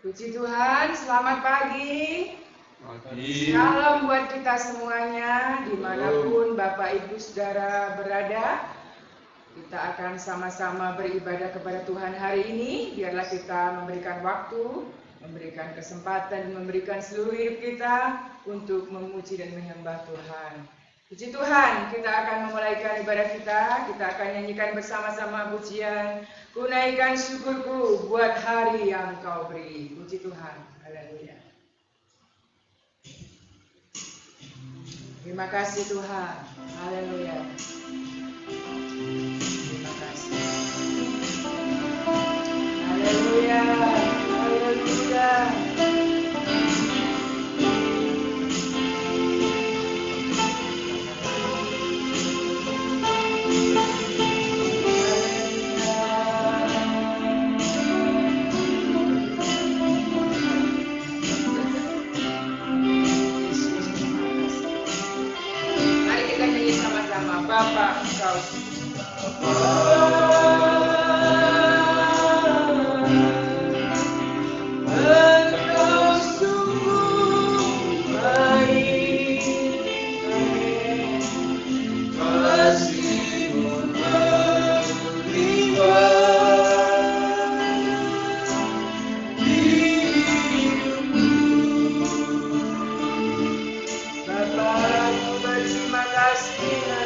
Puji Tuhan, selamat pagi. Pagi. Salam buat kita semuanya, dimanapun Bapak Ibu Saudara berada. Kita akan sama-sama beribadah kepada Tuhan hari ini. Biarlah kita memberikan waktu, memberikan kesempatan, memberikan seluruh hidup kita untuk memuji dan menyembah Tuhan. Puji Tuhan, kita akan memulaikan ibadah kita. Kita akan nyanyikan bersama-sama pujian. Ku naikkan syukurku buat hari yang Kau beri. Puji Tuhan. Haleluya. Terima kasih Tuhan. Haleluya. Terima kasih. Haleluya. Haleluya. Bapa Engkau sungguh baik, kasih-Mu melimpah di hidupku. Bapa, berterima kasih.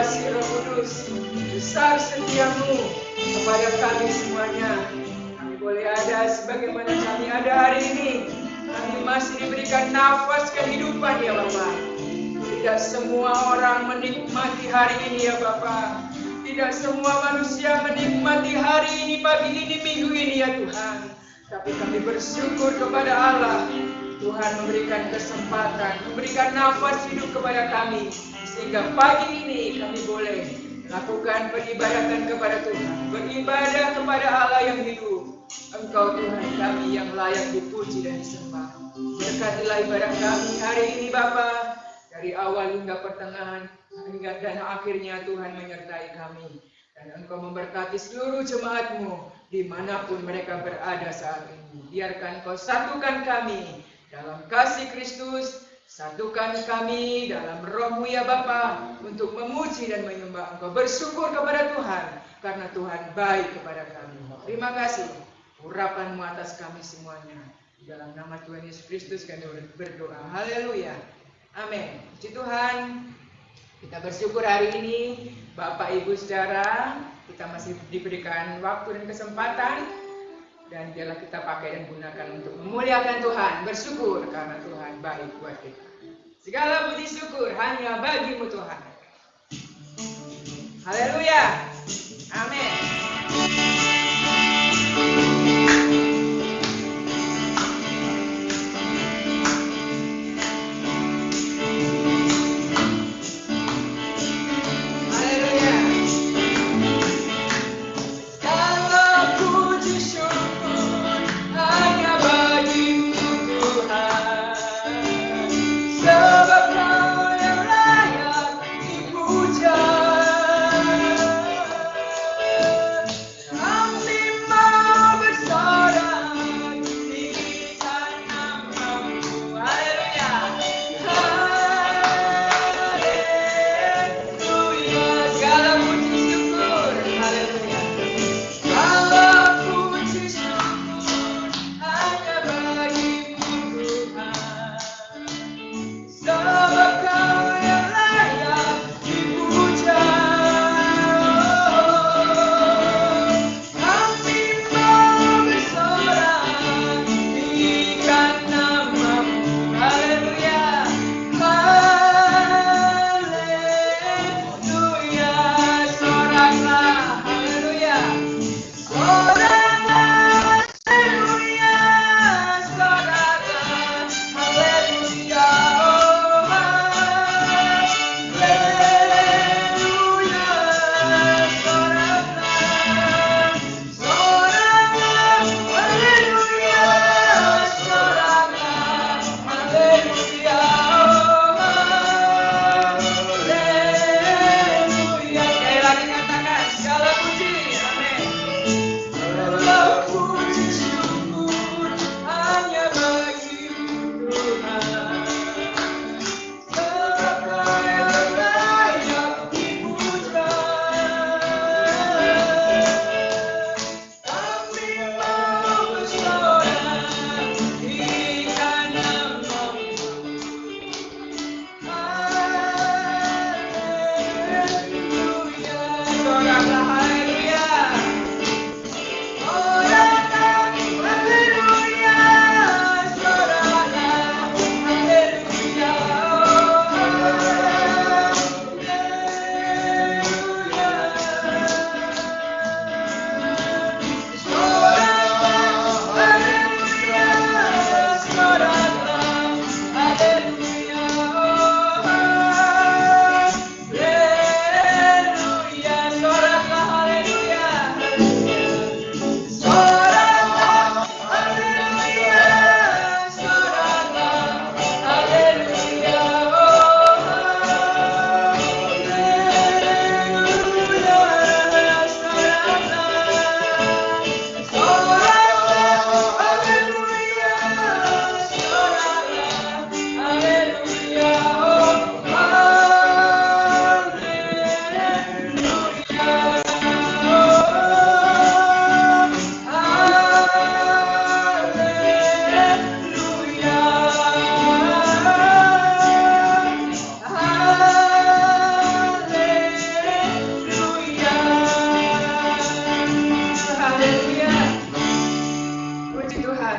kasih Roh Kudus, besar setiamu kepada kami semuanya. Kami boleh ada sebagaimana kami ada hari ini. Kami masih diberikan nafas kehidupan ya Bapa. Tidak semua orang menikmati hari ini ya Bapa. Tidak semua manusia menikmati hari ini, pagi ini, minggu ini ya Tuhan. Tapi kami bersyukur kepada Allah. Tuhan memberikan kesempatan, memberikan nafas hidup kepada kami. Sehingga pagi ini kami boleh lakukan peribadatan kepada Tuhan. Beribadah kepada Allah yang hidup. Engkau Tuhan kami yang layak dipuji dan disembah. Berkatilah ibadah kami hari ini Bapa. Dari awal hingga pertengahan, hingga dan akhirnya Tuhan menyertai kami. Dan Engkau memberkati seluruh jemaat-Mu dimanapun mereka berada saat ini. Biarkan Engkau satukan kami dalam kasih Kristus, satukan kami dalam Roh-Mu ya Bapa, untuk memuji dan menyembah Engkau. Bersyukur kepada Tuhan, karena Tuhan baik kepada kami. Terima kasih, urapan-Mu atas kami semuanya. Di dalam nama Tuhan Yesus Kristus kami berdoa. Haleluya. Amin. Puji Tuhan. Kita bersyukur hari ini, Bapak Ibu Saudara, kita masih diberikan waktu dan kesempatan. Dan biarlah kita pakai dan gunakan untuk memuliakan Tuhan. Bersyukur karena Tuhan baik buat kita. Segala puji syukur hanya bagi-Mu Tuhan. Haleluya. Amin. I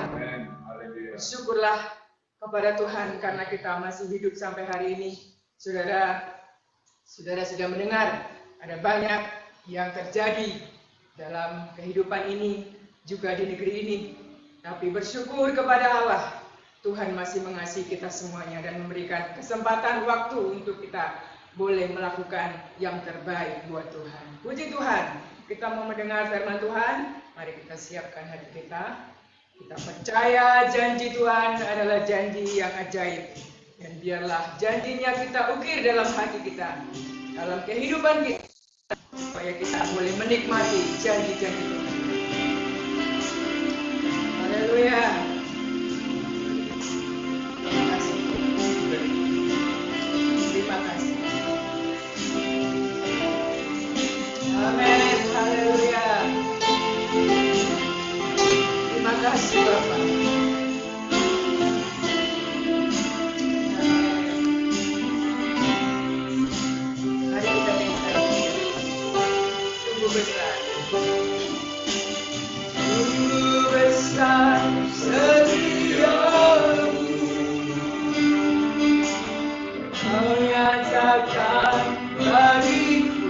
Tuhan. Bersyukurlah kepada Tuhan karena kita masih hidup sampai hari ini. Saudara sudah mendengar ada banyak yang terjadi dalam kehidupan ini, juga di negeri ini. Tapi bersyukur kepada Allah, Tuhan masih mengasihi kita semuanya dan memberikan kesempatan waktu untuk kita boleh melakukan yang terbaik buat Tuhan. Puji Tuhan, kita mau mendengar firman Tuhan. Mari kita siapkan hati kita. Kita percaya janji Tuhan adalah janji yang ajaib. Dan biarlah janjinya kita ukir dalam hati kita, dalam kehidupan kita, supaya kita boleh menikmati janji-janji Tuhan. Haleluya. Terima kasih. Terima kasih. Amin. Haleluya. Terima kasih Bapak. Mari kita nikmati. Sungguh besar. Sungguh besar setiamu, Kau nyatakan bagiku.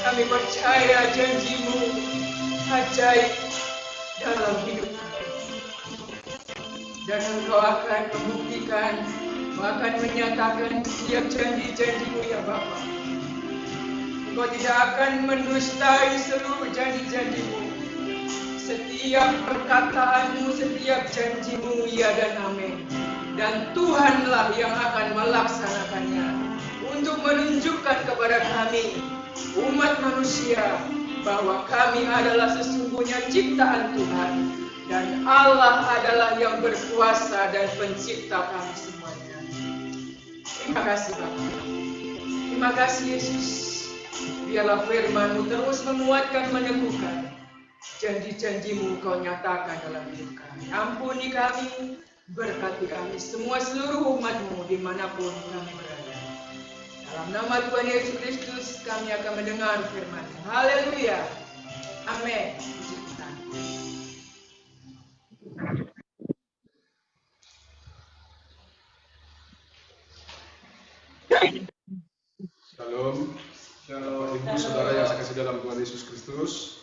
Kami percaya janji-Mu ajaib dalam hidup kami. Dan Engkau akan membuktikan, akan menyatakan setiap janji-janji-Mu ya Bapa. Engkau tidak akan mendustai seluruh janji-janji-Mu. Setiap perkataan-Mu, setiap janji-Mu, ya dan amin. Dan Tuhanlah yang akan melaksanakannya untuk menunjukkan kepada kami, umat manusia, bahwa kami adalah sesungguhnya ciptaan Tuhan. Dan Allah adalah yang berkuasa dan pencipta kami semuanya. Terima kasih Bapak. Terima kasih Yesus. Biarlah firman-Mu terus menguatkan, meneguhkan. Janji-janji-Mu Kau nyatakan dalam hidup kami. Ampuni kami, berkati kami, semua seluruh umat-Mu dimanapun kami berada. Dalam nama Tuhan Yesus Kristus kami akan mendengar firman-Mu. Haleluya. Amin. Shalom. Shalom. Ibu saudara yang saya kasih dalam Tuhan Yesus Kristus.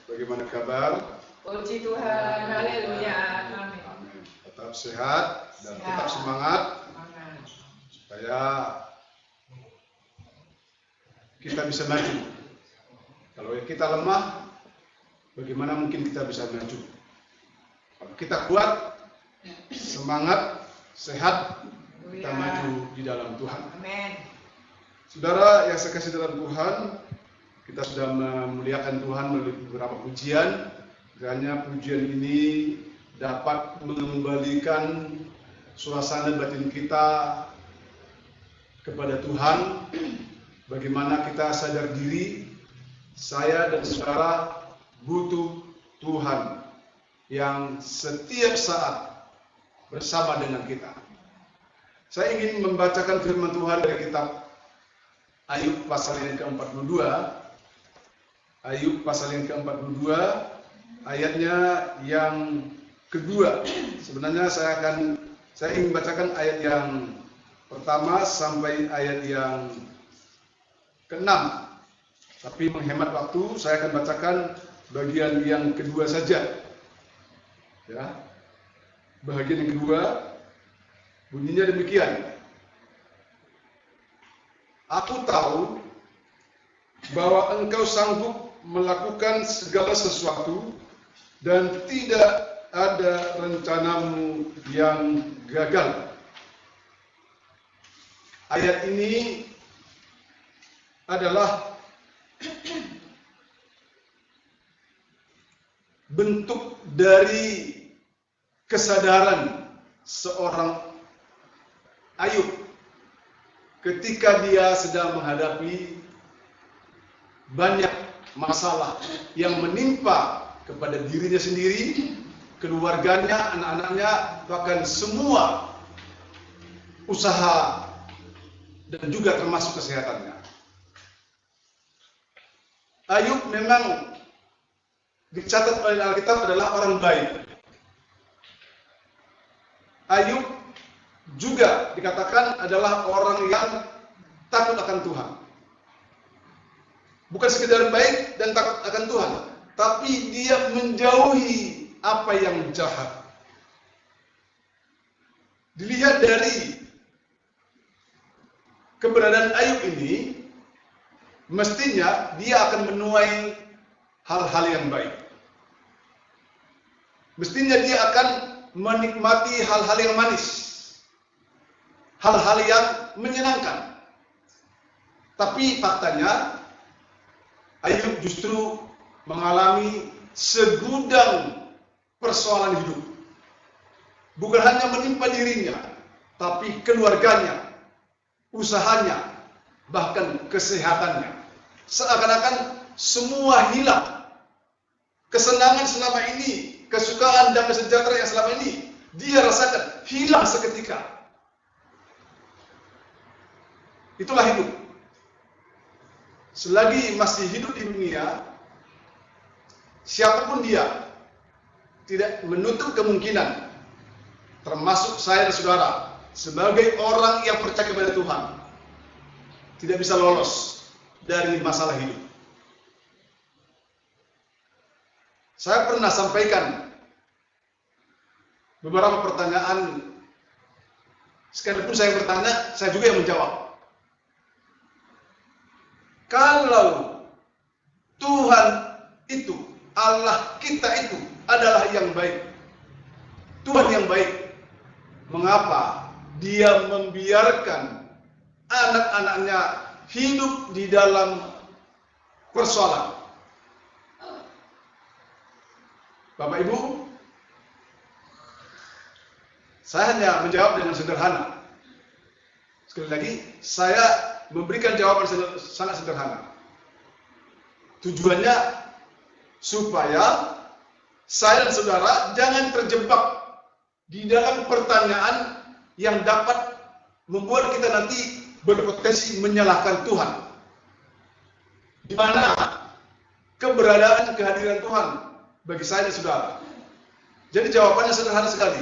Bagaimana kabar? Puji Tuhan. Haleluya. Amin. Amin. Tetap sehat dan tetap semangat. Supaya kita bisa maju. Kalau kita lemah, bagaimana mungkin kita bisa maju? Kalau kita kuat, semangat, sehat, kita maju di dalam Tuhan. Amin. Saudara yang saya kasih dalam Tuhan, kita sudah memuliakan Tuhan melalui beberapa pujian. Kiranya pujian ini dapat mengembalikan suasana batin kita kepada Tuhan. Bagaimana kita sadar diri, saya dan saudara butuh Tuhan yang setiap saat bersama dengan kita. Saya ingin membacakan firman Tuhan dari kitab Ayub pasal yang ke-42. Ayub pasal yang ke-42, ayatnya yang kedua. Sebenarnya saya ingin bacakan ayat yang pertama sampai ayat yang ke-6. Tapi menghemat waktu, saya akan bacakan bagian yang kedua saja. Ya. Bagian yang kedua bunyinya demikian. Aku tahu bahwa Engkau sanggup melakukan segala sesuatu dan tidak ada rencanamu yang gagal. Ayat ini adalah bentuk dari kesadaran seorang Ayub ketika dia sedang menghadapi banyak masalah yang menimpa kepada dirinya sendiri, keluarganya, anak-anaknya, bahkan semua usaha dan juga termasuk kesehatannya. Ayub memang dicatat oleh Alkitab adalah orang baik. Ayub juga dikatakan adalah orang yang takut akan Tuhan. Bukan sekedar baik dan takut akan Tuhan, tapi dia menjauhi apa yang jahat. Dilihat dari keberadaan Ayub ini, mestinya dia akan menuai hal-hal yang baik. Mestinya dia akan menikmati hal-hal yang manis, hal-hal yang menyenangkan. Tapi faktanya, Ayub justru mengalami segudang persoalan hidup. Bukan hanya menimpa dirinya, tapi keluarganya, usahanya, bahkan kesehatannya. Seakan-akan semua hilang. Kesenangan selama ini, kesukaan dan kesejahteraan yang selama ini dia rasakan hilang seketika. Itulah hidup. Selagi masih hidup di dunia, siapapun dia tidak menutup kemungkinan, termasuk saya dan saudara, sebagai orang yang percaya kepada Tuhan, tidak bisa lolos dari masalah hidup. Saya pernah sampaikan beberapa pertanyaan, sekalipun saya bertanya, saya juga yang menjawab. Kalau Tuhan itu, Allah kita itu adalah yang baik, Tuhan yang baik, mengapa Dia membiarkan anak-anaknya hidup di dalam persoalan? Bapak Ibu, saya hanya menjawab dengan sederhana. Sekali lagi, saya memberikan jawaban sangat sederhana. Tujuannya supaya saya dan saudara jangan terjebak di dalam pertanyaan yang dapat membuat kita nanti berpotensi menyalahkan Tuhan. Di mana keberadaan kehadiran Tuhan bagi saya dan saudara. Jadi jawabannya sederhana sekali.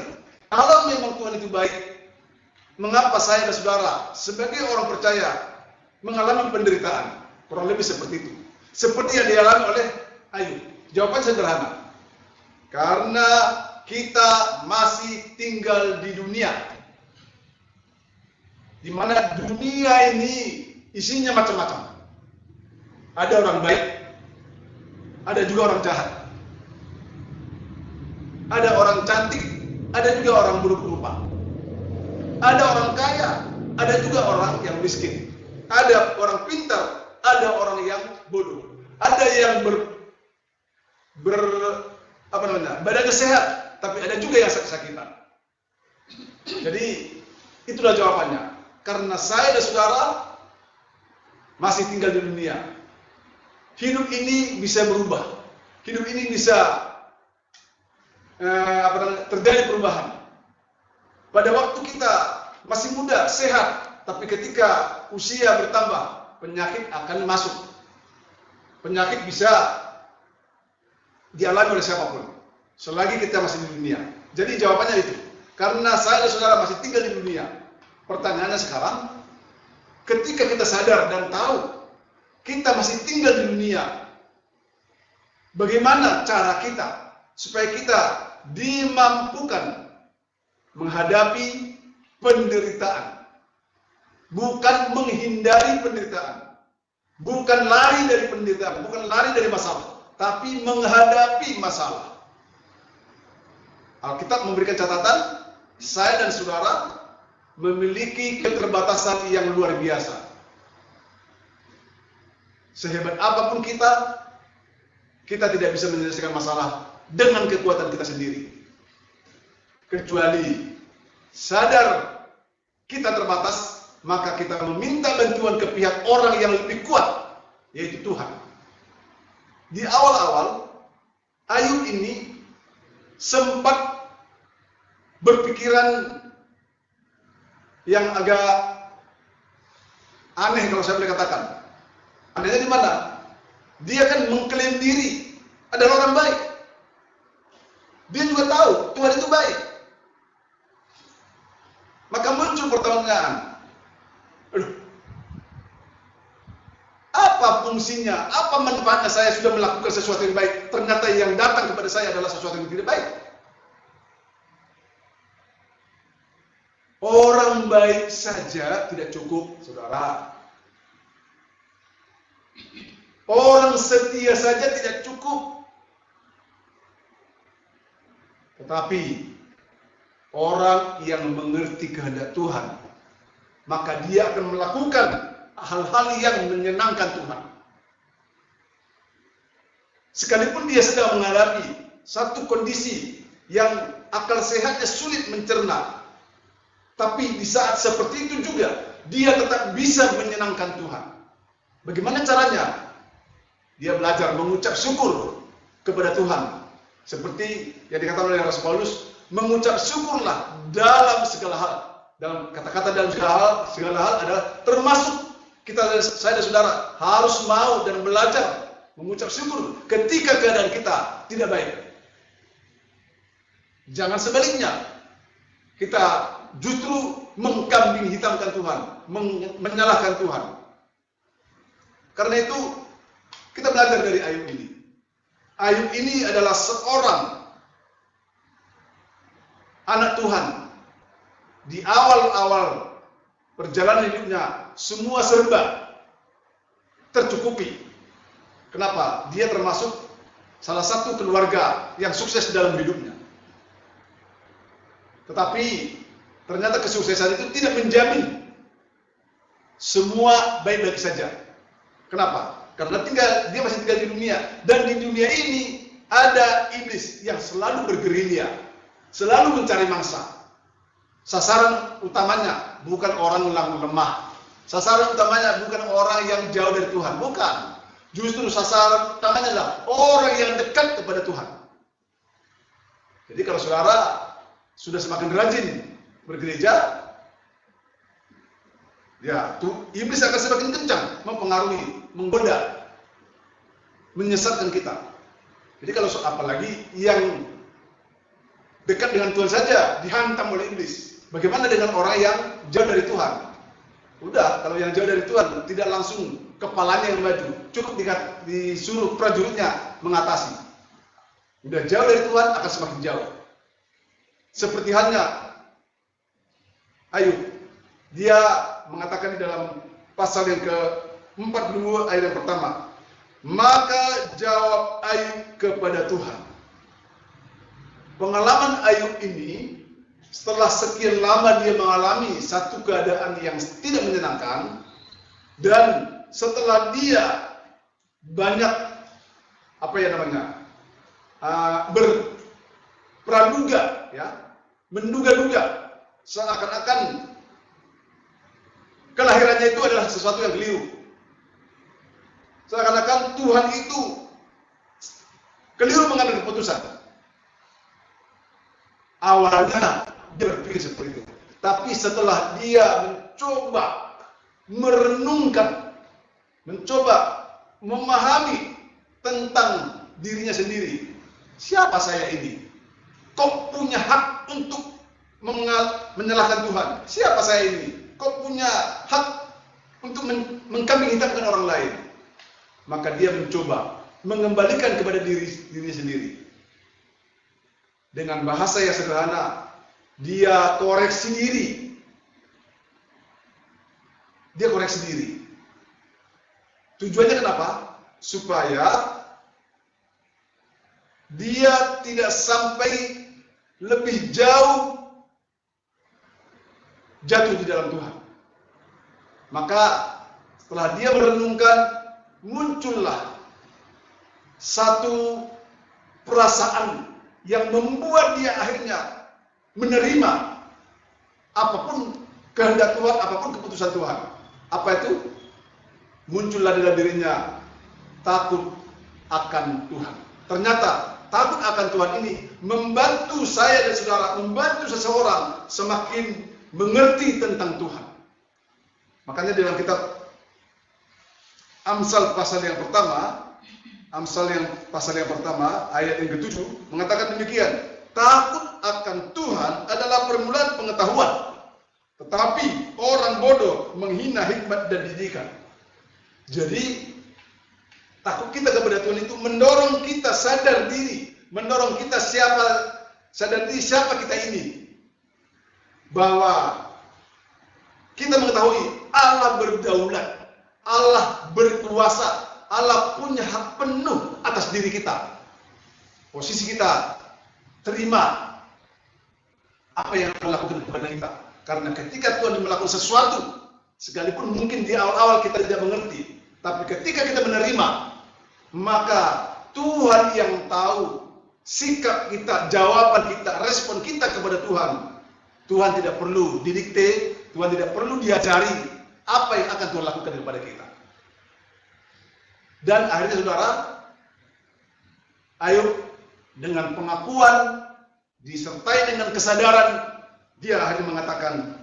Kalau memang Tuhan itu baik, mengapa saya dan saudara sebagai orang percaya mengalami penderitaan? Kurang lebih seperti itu. Seperti yang dialami oleh Ayub. Jawabannya sederhana. Karena kita masih tinggal di dunia, di mana dunia ini isinya macam-macam. Ada orang baik, ada juga orang jahat. Ada orang cantik, ada juga orang buruk rupa. Ada orang kaya, ada juga orang yang miskin. Ada orang pintar, ada orang yang bodoh. Ada yang badannya sehat, tapi ada juga yang sakit-sakitan. Jadi itulah jawabannya. Karena saya dan saudara masih tinggal di dunia. Hidup ini bisa berubah. Hidup ini bisa terjadi perubahan. Pada waktu kita masih muda, sehat, tapi ketika usia bertambah, penyakit akan masuk. Penyakit bisa dialami oleh siapapun, selagi kita masih di dunia. Jadi jawabannya itu. Karena saya dan saudara masih tinggal di dunia. Pertanyaannya sekarang, ketika kita sadar dan tahu kita masih tinggal di dunia, bagaimana cara kita supaya kita dimampukan menghadapi penderitaan, bukan menghindari penderitaan, bukan lari dari penderitaan, bukan lari dari masalah, tapi menghadapi masalah. Alkitab memberikan catatan, saya dan saudara memiliki keterbatasan yang luar biasa. Sehebat apapun kita tidak bisa menyelesaikan masalah dengan kekuatan kita sendiri. Kecuali sadar kita terbatas, maka kita meminta bantuan ke pihak orang yang lebih kuat, yaitu Tuhan. Di awal-awal, Ayub ini sempat berpikiran yang agak aneh kalau saya boleh katakan. Anehnya di mana? Dia kan mengklaim diri adalah orang baik. Dia juga tahu Tuhan itu baik. Maka muncul pertanyaan, apa fungsinya, apa manfaatnya saya sudah melakukan sesuatu yang baik, ternyata yang datang kepada saya adalah sesuatu yang tidak baik. Orang baik saja tidak cukup, saudara. Orang setia saja tidak cukup. Tetapi orang yang mengerti kehendak Tuhan, maka dia akan melakukan hal-hal yang menyenangkan Tuhan. Sekalipun dia sedang menghadapi satu kondisi yang akal sehatnya sulit mencerna, tapi di saat seperti itu juga dia tetap bisa menyenangkan Tuhan. Bagaimana caranya? Dia belajar mengucap syukur kepada Tuhan. Seperti yang dikatakan oleh Rasul Paulus, mengucap syukurlah dalam segala hal. Dalam kata-kata dalam segala hal adalah termasuk kita, saya dan saudara, harus mau dan belajar mengucap syukur ketika keadaan kita tidak baik. Jangan sebaliknya, kita justru mengkambing hitamkan Tuhan, menyalahkan Tuhan. Karena itu kita belajar dari Ayub ini. Ayub ini adalah seorang anak Tuhan. Di awal-awal perjalanan hidupnya, semua serba tercukupi. Kenapa? Dia termasuk salah satu keluarga yang sukses dalam hidupnya. Tetapi ternyata kesuksesan itu tidak menjamin semua baik-baik saja. Kenapa? Karena dia masih tinggal di dunia. Dan di dunia ini ada iblis yang selalu bergerilya, selalu mencari mangsa. Sasaran utamanya bukan orang yang lemah. Sasaran utamanya bukan orang yang jauh dari Tuhan. Bukan. Justru sasaran utamanya adalah orang yang dekat kepada Tuhan. Jadi kalau saudara sudah semakin rajin bergereja, ya, iblis akan semakin kencang mempengaruhi, menggoda, menyesatkan kita. Jadi kalau apalagi yang dekat dengan Tuhan saja dihantam oleh iblis, bagaimana dengan orang yang jauh dari Tuhan? Udah, kalau yang jauh dari Tuhan tidak langsung kepalanya yang maju, cukup disuruh prajuritnya mengatasi. Udah jauh dari Tuhan akan semakin jauh. Seperti halnya Ayub, dia mengatakan di dalam pasal yang ke-42 ayat yang pertama, maka jawab Ayub kepada Tuhan. Pengalaman Ayub ini, setelah sekian lama dia mengalami satu keadaan yang tidak menyenangkan, dan setelah dia banyak berpraduga, ya, menduga-duga, seakan-akan kelahirannya itu adalah sesuatu yang keliru. Seakan-akan Tuhan itu keliru mengambil keputusan. Awalnya dia berpikir seperti itu. Tapi setelah dia mencoba merenungkan, mencoba memahami tentang dirinya sendiri. Siapa saya ini? Kok punya hak untuk menyalahkan Tuhan? Siapa saya ini? Kok punya hak untuk mengkambing hitamkan orang lain? Maka dia mencoba mengembalikan kepada dirinya sendiri. Dengan bahasa yang sederhana, dia koreksi diri. Dia koreksi diri. Tujuannya kenapa? Supaya dia tidak sampai lebih jauh jatuh di dalam Tuhan. Maka setelah dia merenungkan, muncullah satu perasaan yang membuat dia akhirnya menerima apapun kehendak Tuhan, apapun keputusan Tuhan. Apa itu? Muncullah dalam dirinya takut akan Tuhan. Ternyata takut akan Tuhan ini membantu saya dan saudara, membantu seseorang semakin mengerti tentang Tuhan. Makanya dalam kitab Amsal pasal yang pertama, ayat yang ke-7 mengatakan demikian, takut akan Tuhan adalah permulaan pengetahuan, tetapi orang bodoh menghina hikmat dan didikan. Jadi takut kita kepada Tuhan itu mendorong kita sadar diri, mendorong kita sadar diri siapa kita ini. Bahwa kita mengetahui Allah berdaulat, Allah berkuasa, Allah punya hak penuh atas diri kita. Posisi kita terima apa yang Tuhan lakukan kepada kita. Karena ketika Tuhan melakukan sesuatu, sekalipun mungkin di awal-awal kita tidak mengerti, tapi ketika kita menerima, maka Tuhan yang tahu sikap kita, jawaban kita, respon kita kepada Tuhan. Tuhan tidak perlu didikte, Tuhan tidak perlu diajari apa yang akan Tuhan lakukan kepada kita. Dan akhirnya saudara, Ayub dengan pengakuan disertai dengan kesadaran, dia akhirnya mengatakan,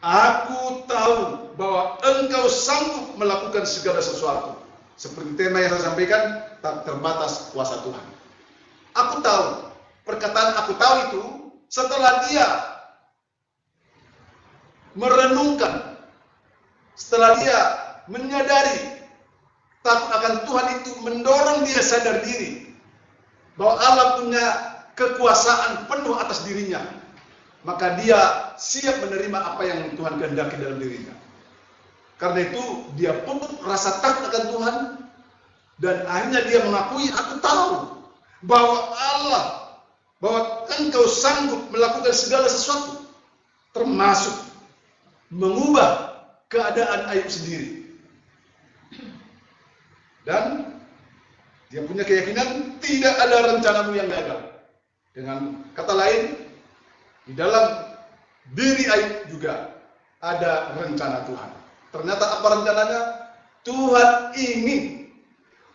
aku tahu bahwa engkau sanggup melakukan segala sesuatu. Seperti tema yang saya sampaikan, tak terbatas kuasa Tuhan. Aku tahu, perkataan aku tahu itu setelah dia merenungkan, setelah dia menyadari takut akan Tuhan itu mendorong dia sadar diri bahwa Allah punya kekuasaan penuh atas dirinya, maka dia siap menerima apa yang Tuhan kehendaki dalam dirinya. Karena itu dia pupuk rasa takut akan Tuhan, dan akhirnya dia mengakui, aku tahu bahwa Allah, bahwa engkau sanggup melakukan segala sesuatu, termasuk mengubah keadaan Ayub sendiri. Dan dia punya keyakinan tidak ada rencanamu yang gagal. Dengan kata lain, di dalam diri Ayub juga ada rencana Tuhan. Ternyata apa rencananya? Tuhan ingin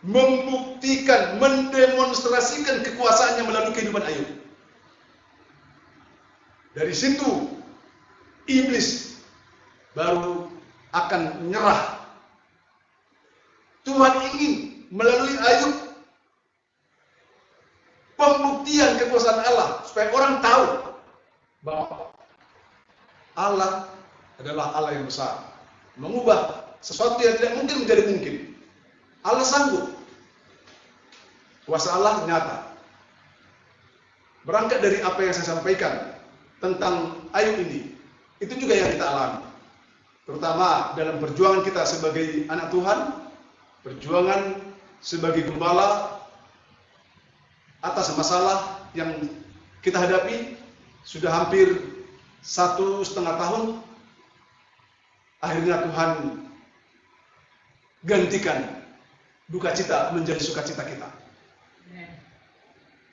membuktikan, mendemonstrasikan kekuasaannya melalui kehidupan Ayub. Dari situ iblis baru akan menyerah. Tuhan ingin melalui Ayub pembuktian kekuasaan Allah, supaya orang tahu bahwa Allah adalah Allah yang besar, mengubah sesuatu yang tidak mungkin menjadi mungkin. Allah sanggup. Kuasa Allah nyata. Berangkat dari apa yang saya sampaikan tentang Ayub ini, itu juga yang kita alami. Terutama dalam perjuangan kita sebagai anak Tuhan, perjuangan sebagai gembala atas masalah yang kita hadapi sudah hampir 1,5 tahun. Akhirnya Tuhan gantikan duka cita menjadi sukacita kita.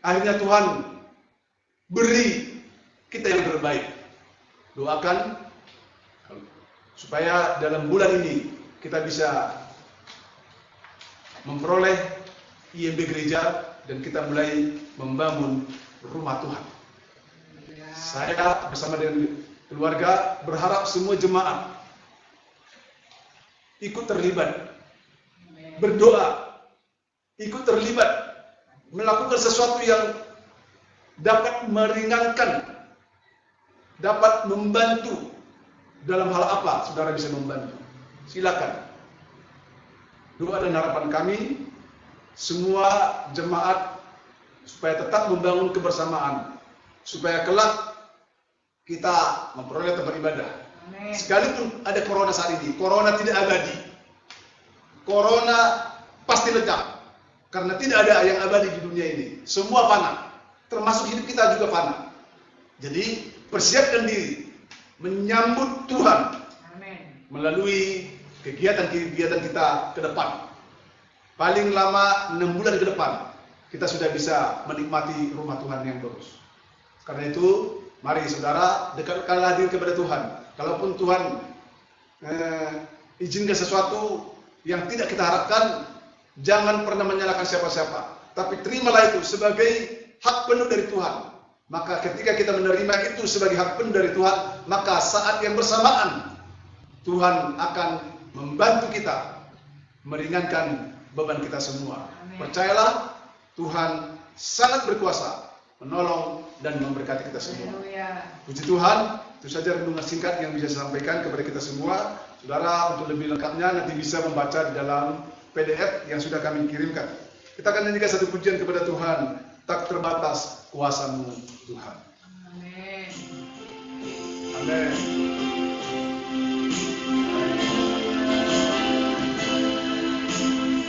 Akhirnya Tuhan beri kita yang terbaik. Doakan supaya dalam bulan ini kita bisa memperoleh IMB gereja dan kita mulai membangun rumah Tuhan. Saya bersama dengan keluarga berharap semua jemaat ikut terlibat, berdoa, ikut terlibat, melakukan sesuatu yang dapat meringankan, dapat membantu. Dalam hal apa saudara bisa membantu? Silakan. Doa dan harapan kami semua jemaat supaya tetap membangun kebersamaan, supaya kelak kita memperoleh tempat ibadah. Amen. Sekalipun ada corona saat ini, corona tidak abadi. Corona pasti lenyap, karena tidak ada yang abadi di dunia ini. Semua fana, termasuk hidup kita juga fana. Jadi persiapkan diri menyambut Tuhan. Amen. Melalui kegiatan-kegiatan kita ke depan. Paling lama 6 bulan ke depan kita sudah bisa menikmati rumah Tuhan yang bagus. Karena itu mari saudara dekatkanlah diri kepada Tuhan. Kalaupun Tuhan izinkan sesuatu yang tidak kita harapkan, jangan pernah menyalahkan siapa-siapa, tapi terimalah itu sebagai hak penuh dari Tuhan. Maka ketika kita menerima itu sebagai hak penuh dari Tuhan, maka saat yang bersamaan Tuhan akan membantu kita meringankan beban kita semua. Amin. Percayalah, Tuhan sangat berkuasa menolong dan memberkati kita semua. Haleluya. Puji Tuhan, itu saja renungan singkat yang bisa saya sampaikan kepada kita semua. Saudara, untuk lebih lengkapnya nanti bisa membaca di dalam PDF yang sudah kami kirimkan. Kita akan nyanyikan satu pujian kepada Tuhan, tak terbatas kuasa-Mu Tuhan. Amin. Amin.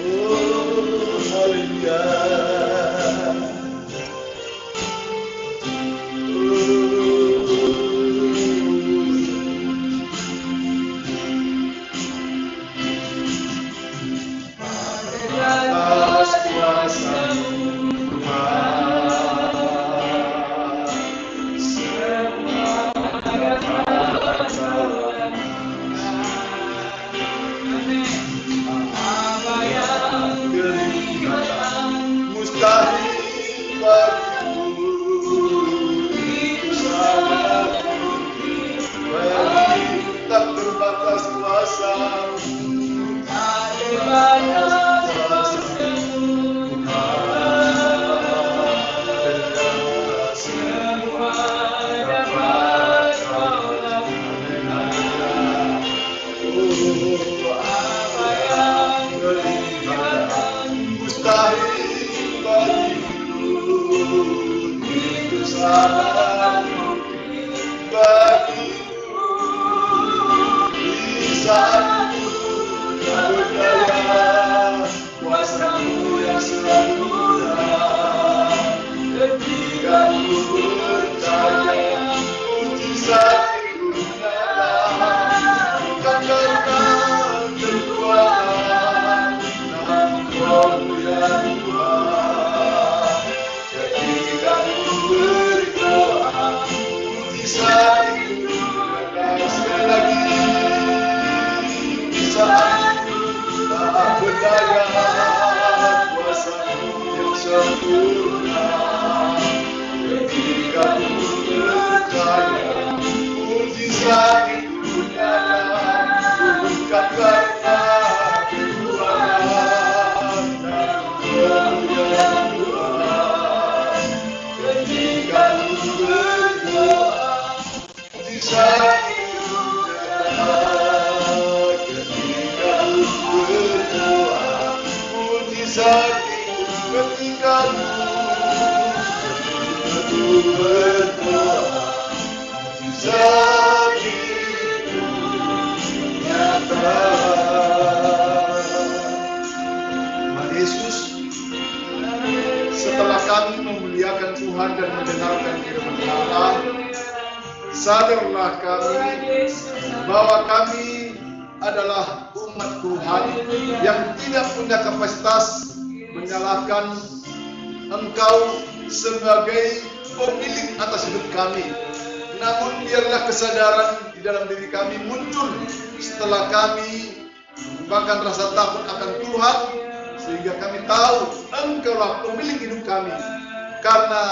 Oh, haleluya. sangat mungkin bagiku di saat berdaya kuasa-Mu yang sempurna. Ketika ku percaya mujizat itu nyata, bukan karena kekuatan, namun Kau ya Tuhan. Ketika ku berdoa mujizat itu nyata, sekali lagi saat tak berdaya kuasa-Mu yang sempurna. Ketika ku percaya mujizat itu nyata, bukan karena kekuatan dan kemuliaan Tuhan. Ketika ku berdoa mujizat itu nyata, ketika ku berdoa mujizat itu, ketika ku berdoa mujizat itu nyata. Tuhan Yesus, setelah kami memuliakan Tuhan dan mendengarkan firman Allah, sadarlah kami bahwa kami adalah umat Tuhan yang tidak punya kapasitas menyalahkan Engkau sebagai pemilik atas hidup kami. Namun biarlah kesadaran di dalam diri kami muncul setelah kami bahkan rasa takut akan Tuhan, sehingga kami tahu Engkaulah pemilik hidup kami. Karena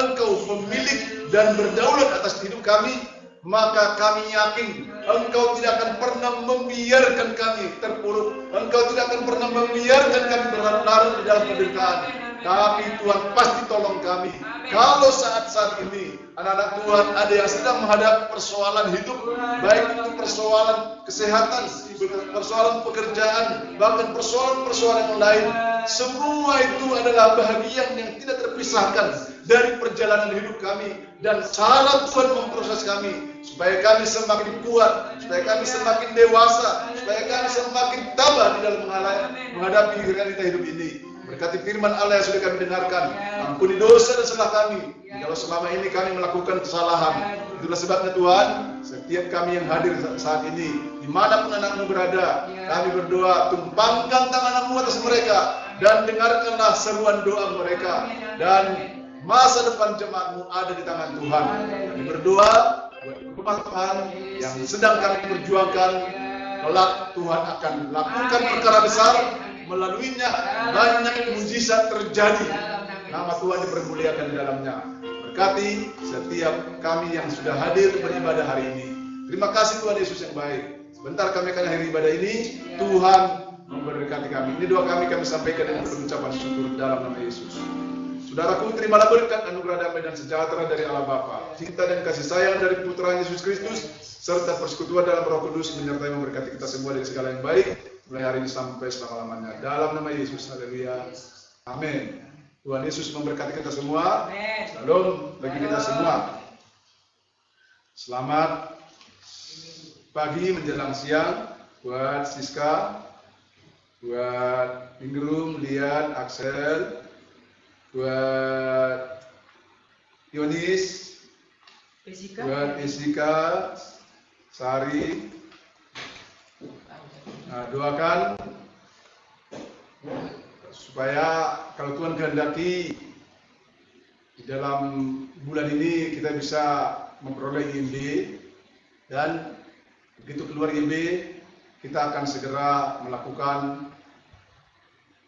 Engkau pemilik dan berdaulat atas hidup kami, maka kami yakin Engkau tidak akan pernah membiarkan kami terpuruk. Engkau tidak akan pernah membiarkan kami berlarut di dalam penderitaan. Tapi Tuhan pasti tolong kami. Kalau saat-saat ini anak-anak Tuhan ada yang sedang menghadapi persoalan hidup, baik itu persoalan kesehatan, persoalan pekerjaan, bahkan persoalan-persoalan yang lain, semua itu adalah bahagian yang tidak terpisahkan dari perjalanan hidup kami dan cara Tuhan memproses kami supaya kami semakin kuat, supaya kami semakin dewasa, supaya kami semakin tabah di dalam menghadapi realita hidup ini. Berkati firman Allah yang sudah kami dengarkan, ampuni dosa dan salah kami kalau selama ini kami melakukan kesalahan. Itulah sebabnya Tuhan, setiap kami yang hadir saat ini, dimanapun anak-Mu berada, kami berdoa, tumpangkan tangan-Mu atas mereka dan dengarkanlah seruan doa mereka, dan masa depan jemaat-Mu ada di tangan Tuhan. Kami berdoa buat rumah Tuhan yang sedang kami perjuangkan, kelak Tuhan akan lakukan perkara besar. Melaluinya banyak mujizat terjadi. Nama Tuhan dipermuliakan di dalamnya. Berkati setiap kami yang sudah hadir beribadah hari ini. Terima kasih Tuhan Yesus yang baik. Sebentar kami akan akhiri ibadah ini. Tuhan memberkati kami. Ini doa kami sampaikan dengan pengucapan syukur dalam nama Yesus. Saudaraku, terimalah berkat, anugerah damai dan sejahtera dari Allah Bapa, cinta dan kasih sayang dari Putra Yesus Kristus, serta persekutuan dalam Roh Kudus menyertai memberkati kita semua dari segala yang baik, mulai hari ini sampai selama-lamanya. Dalam nama Yesus, haleluya. Amin. Tuhan Yesus memberkati kita semua. Shalom bagi kita semua. Selamat pagi menjelang siang buat Siska, buat Ingrum, Lian, Axel, buat Yonis, buat Jessica, Sari. Nah, doakan supaya kalau Tuhan kehendaki di dalam bulan ini kita bisa memperoleh IMB, dan begitu keluar IMB kita akan segera melakukan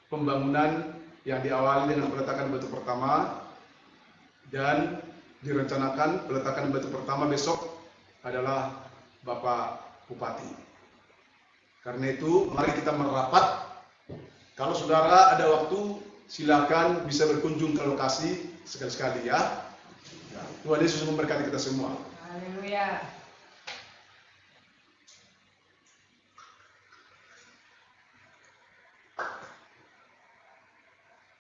pembangunan yang diawali dengan peletakan batu pertama, dan direncanakan peletakan batu pertama besok adalah Bapak Bupati. Karena itu mari kita merapat. Kalau saudara ada waktu, silakan bisa berkunjung ke lokasi sekali-sekali ya. Tuhan Yesus memberkati kita semua. Haleluya.